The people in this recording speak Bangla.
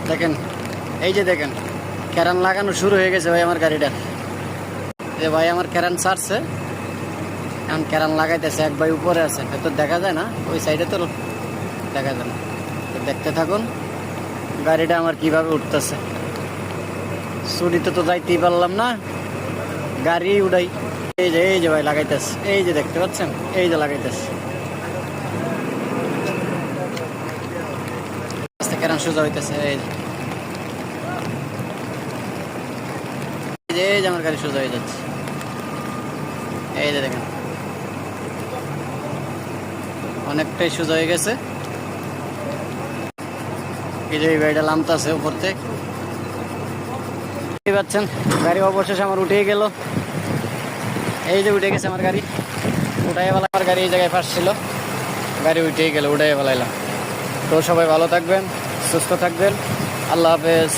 দেখেন, এই যে দেখেন ক্যারান লাগানো শুরু হয়ে গেছে ভাই আমার গাড়িটার। যে ভাই আমার ক্যারান ছাড়ছে, এখন ক্যারান লাগাইতেছে। এক ভাই উপরে আছে, হয়তো দেখা যায় না, ওই সাইডে তো দেখা যায় না। তো দেখতে থাকুন গাড়িটা আমার কিভাবে উঠতেছে। ছুটিতে তো যাইতেই পারলাম না, গাড়ি উড়াই। এই যে ভাই লাগাইতেছে, এই যে দেখতে পাচ্ছেন, এই যে লাগাইতেছে। ক্যারান সোজা হইতেছে, এই যে আমার গাড়ি সোজা হয়ে যাচ্ছে। এই যে দেখেন অনেকটাই সোজা হয়ে গেছে। এই যে গাড়িটা নামতেছে উপর থেকে, দেখতে পাচ্ছেন। গাড়ি অবশেষে আমার উঠে গেল। এই যে উঠে গেছে আমার গাড়ি, উঠাই ফেলা। আমার গাড়ি এই জায়গায় ফাঁসছিল, গাড়ি উঠেই গেল, উঠাই ফেলাইলাম। তো সবাই ভালো থাকবেন, সুস্থ থাকবেন, আল্লাহ হাফেজ।